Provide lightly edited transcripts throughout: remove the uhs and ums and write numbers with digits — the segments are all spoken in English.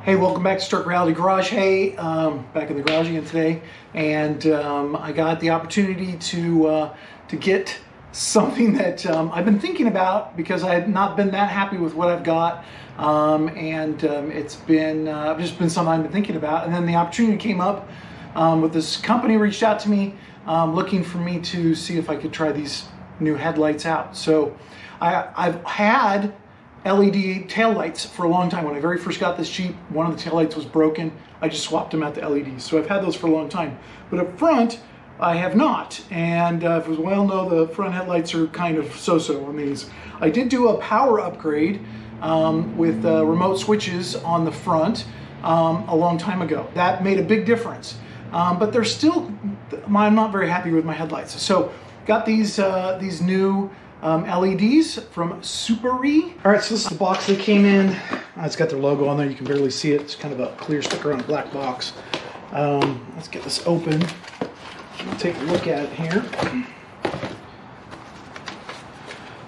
Hey, welcome back to Stark Reality Garage. Hey, back in the garage again today, and I got the opportunity to get something that I've been thinking about because I have not been that happy with what I've got, it's been just been something I've been thinking about. And then the opportunity came up with this company reached out to me looking for me to see if I could try these new headlights out. So I've had LED taillights for a long time. When I very first got this Jeep, one of the taillights was broken. I just swapped them out to LEDs. So I've had those for a long time. But up front, I have not. And as we well know, the front headlights are kind of so-so on these. I did do a power upgrade with remote switches on the front a long time ago. That made a big difference. But they're still, I'm not very happy with my headlights. So got these new LEDs from Suparee. All right, so this is the box they came in. It's got their logo on there. You can barely see it. It's kind of a clear sticker on a black box. Let's get this open. Take a look at it here.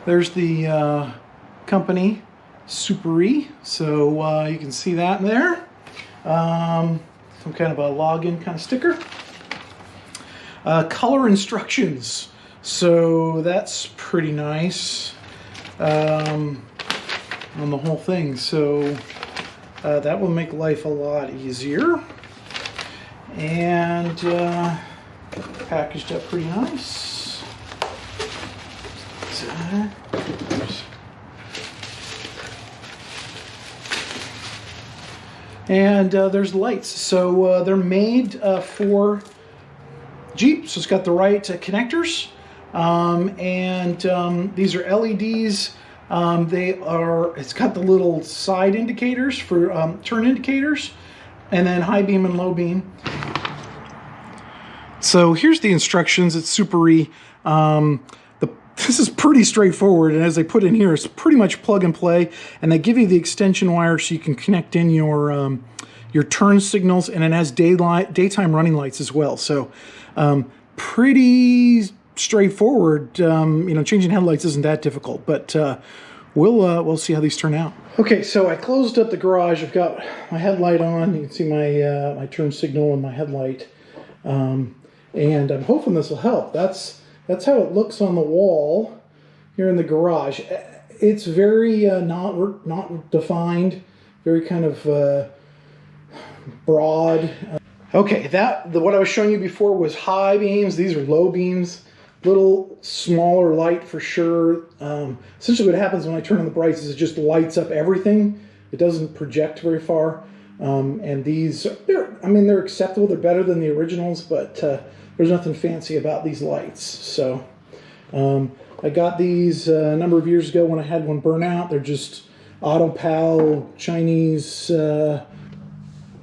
There's the company, Suparee. So you can see that in there. Some kind of a login kind of sticker. Color instructions. So that's pretty nice on the whole thing. So that will make life a lot easier. And packaged up pretty nice. And there's lights. So they're made for Jeep. So it's got the right connectors. These are LEDs. It's got the little side indicators for turn indicators, and then high beam and low beam. So here's the instructions. It's Suparee. This is pretty straightforward, and as they put in here, it's pretty much plug and play, and they give you the extension wire so you can connect in your turn signals, and it has daytime running lights as well. So pretty straightforward. Changing headlights isn't that difficult, but we'll see how these turn out. Okay, so I closed up the garage. I've got my headlight on. You can see my my turn signal and my headlight, and I'm hoping this will help. That's how it looks on the wall here in the garage. It's very not defined, very kind of broad. Okay, what I was showing you before was high beams. These are low beams. Little smaller light for sure. Essentially what happens when I turn on the brights is it just lights up everything. It doesn't project very far. And these, they're acceptable. They're better than the originals, but there's nothing fancy about these lights. So I got these a number of years ago when I had one burn out. They're just AutoPal Chinese.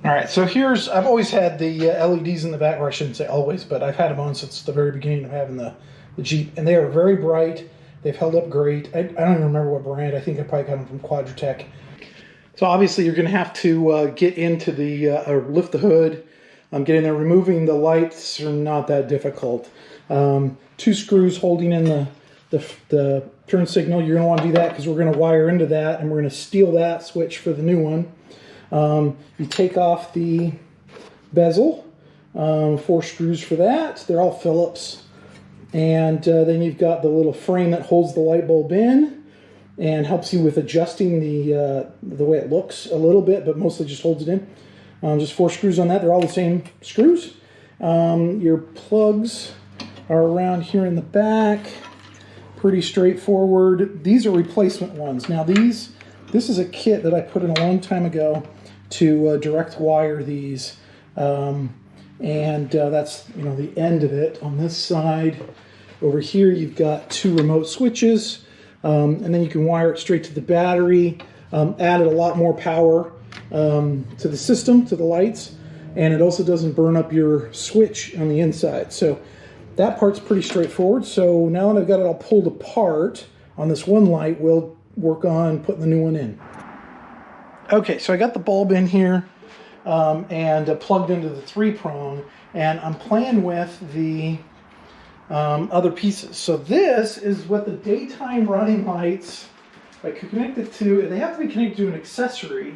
All right, so I've always had the LEDs in the back, or I shouldn't say always, but I've had them on since the very beginning of having the Jeep, and they are very bright. They've held up great. I don't even remember what brand. I think I probably got them from Quadratech. So obviously you're going to have to get into or lift the hood, get in there. Removing the lights are not that difficult. 2 screws holding in the turn signal. You're going to want to do that because we're going to wire into that, and we're going to steal that switch for the new one. You take off the bezel, 4 screws for that. They're all Phillips. And then you've got the little frame that holds the light bulb in and helps you with adjusting the way it looks a little bit, but mostly just holds it in. Just 4 screws on that. They're all the same screws. Your plugs are around here in the back. Pretty straightforward. These are replacement ones. Now this is a kit that I put in a long time ago to direct wire these, that's the end of it. On this side over here you've got 2 remote switches, and then you can wire it straight to the battery. Added a lot more power to the system, to the lights, and it also doesn't burn up your switch on the inside. So that part's pretty straightforward. So now that I've got it all pulled apart on this one light, we'll work on putting the new one in. Okay, so I got the bulb in here and plugged into the 3-prong, and I'm playing with the other pieces. So this is what the daytime running lights I could connect it to. They have to be connected to an accessory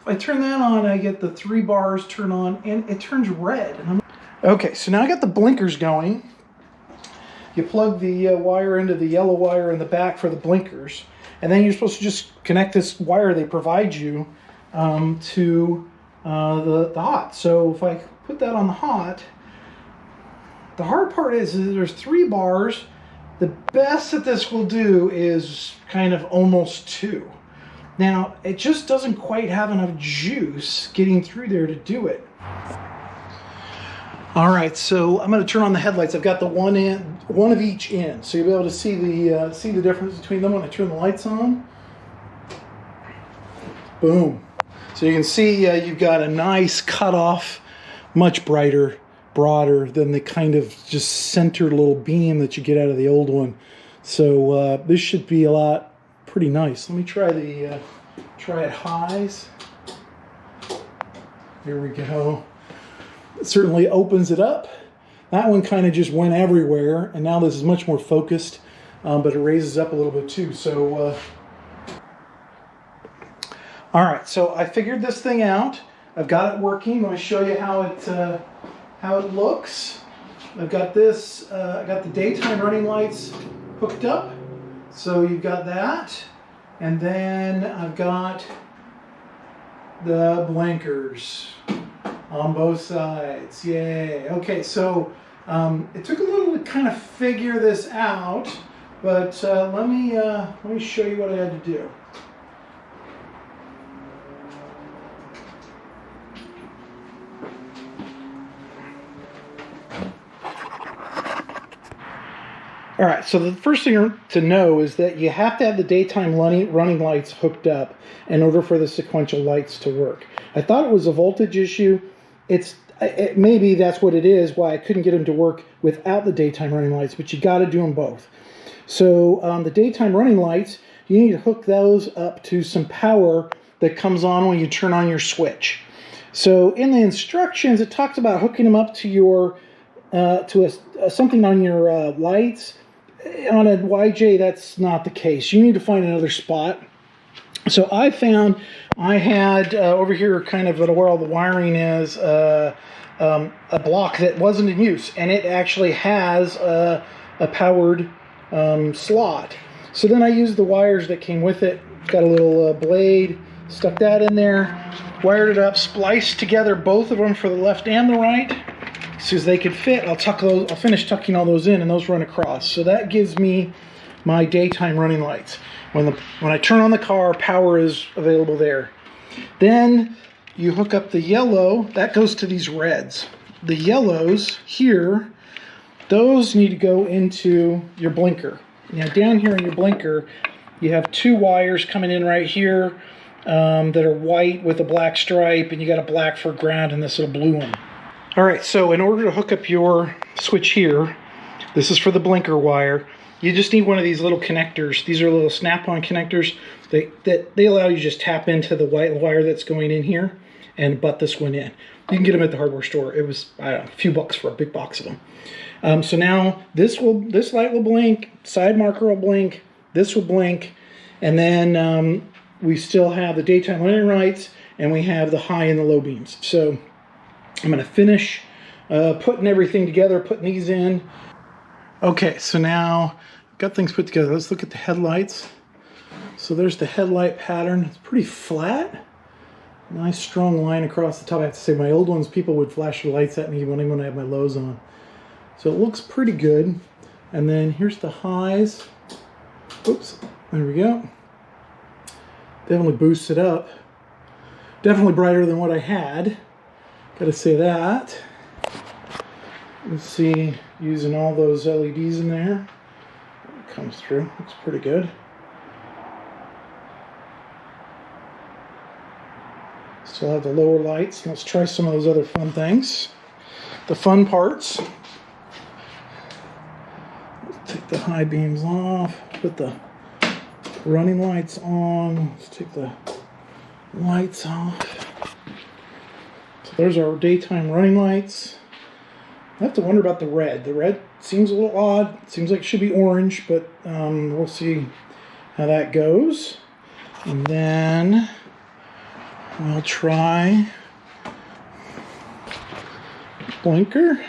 If I turn that on, I get the 3 bars turn on, and it turns red. Okay, so now I got the blinkers going. You plug the wire into the yellow wire in the back for the blinkers, and then you're supposed to just connect this wire they provide you to the hot. So if I put that on the hot, the hard part is there's 3 bars. The best that this will do is kind of almost 2. Now, it just doesn't quite have enough juice getting through there to do it. All right, so I'm going to turn on the headlights. I've got the one of each end, so you'll be able to see the difference between them when I turn the lights on. Boom. So you can see you've got a nice cutoff, much brighter, broader than the kind of just centered little beam that you get out of the old one. So this should be a lot pretty nice. Let me try try it highs. Here we go. It certainly opens it up. That one kind of just went everywhere, and now this is much more focused, but it raises up a little bit too. So, all right. So I figured this thing out. I've got it working. Let me show you how it looks. I've got this. I got the daytime running lights hooked up. So you've got that, and then I've got the blinkers on both sides. Yay. Okay, so it took a little to kind of figure this out, but let me show you what I had to do. All right, so the first thing to know is that you have to have the daytime running lights hooked up in order for the sequential lights to work. I thought it was a voltage issue. Maybe that's what it is, why I couldn't get them to work without the daytime running lights, but you got to do them both. So the daytime running lights, you need to hook those up to some power that comes on when you turn on your switch. So in the instructions, it talks about hooking them up to your something on your lights. On a YJ, that's not the case. You need to find another spot. So I found I had over here, kind of where all the wiring is, a block that wasn't in use, and it actually has a powered slot. So then I used the wires that came with it. Got a little blade, stuck that in there, wired it up, spliced together both of them for the left and the right. So as they could fit, I'll finish tucking all those in, and those run across. So that gives me my daytime running lights. When I turn on the car, power is available there. Then you hook up the yellow, that goes to these reds. The yellows here, those need to go into your blinker. Now down here in your blinker, you have 2 wires coming in right here that are white with a black stripe, and you got a black for ground and this little blue one. All right, so in order to hook up your switch here, this is for the blinker wire, you just need one of these little connectors. These are little snap-on connectors they allow you to just tap into the white wire that's going in here and butt this one in. You can get them at the hardware store. It was, I don't know, a few bucks for a big box of them. So now this light will blink, side marker will blink, this will blink, and then we still have the daytime running lights, and we have the high and the low beams. So I'm going to finish putting everything together, putting these in. Okay, so now got things put together. Let's look at the headlights. So there's the headlight pattern. It's pretty flat. Nice strong line across the top. I have to say, my old ones, people would flash their lights at me when I have my lows on. So it looks pretty good. And then here's the highs. Oops, there we go. Definitely boosts it up. Definitely brighter than what I had. Gotta say that. Let's see, using all those LEDs in there. It comes through, looks pretty good. Still have the lower lights. Let's try some of those other fun things. The fun parts. Let's take the high beams off, put the running lights on. Let's take the lights off. So there's our daytime running lights. I have to wonder about the red. The red seems a little odd. It seems like it should be orange, but we'll see how that goes. And then We'll try blinker.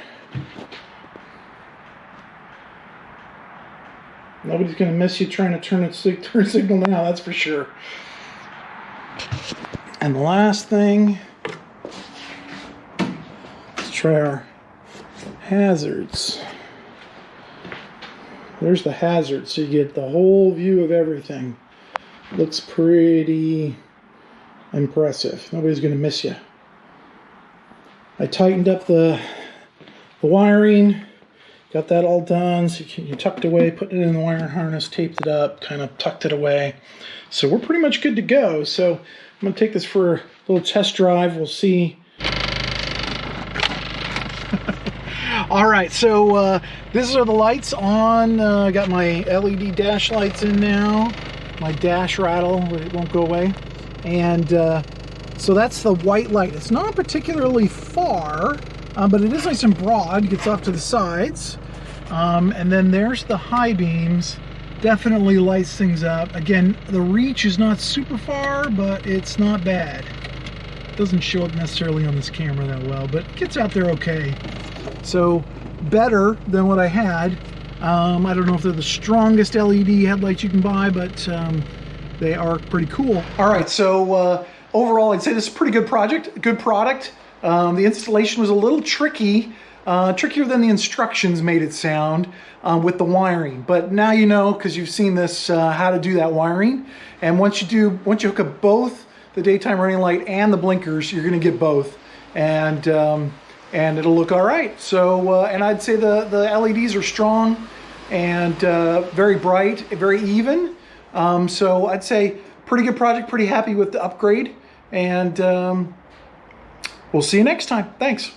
Nobody's going to miss you trying to turn signal now, that's for sure. And the last thing, let's try our hazards. There's the hazard, so you get the whole view of everything. Looks pretty impressive. Nobody's going to miss you. I tightened up the wiring, got that all done. So you tucked away, put it in the wire harness, taped it up, kind of tucked it away. So we're pretty much good to go. So I'm going to take this for a little test drive. We'll see. All right, so these are the lights on. I got my LED dash lights in now. My dash rattle, it won't go away. And so that's the white light. It's not particularly far, but it is nice and broad. It gets off to the sides. And then there's the high beams. Definitely lights things up. Again, the reach is not super far, but it's not bad. It doesn't show up necessarily on this camera that well, but it gets out there okay. So better than what I had. I don't know if they're the strongest LED headlights you can buy, but they are pretty cool. All right, so overall, I'd say this is a pretty good project, good product. The installation was a little tricky, trickier than the instructions made it sound with the wiring. But now you know, because you've seen this, how to do that wiring. And once you hook up both the daytime running light and the blinkers, you're going to get both, and it'll look all right. So, and I'd say the LEDs are strong and very bright, very even. So I'd say pretty good project, pretty happy with the upgrade, and we'll see you next time. Thanks.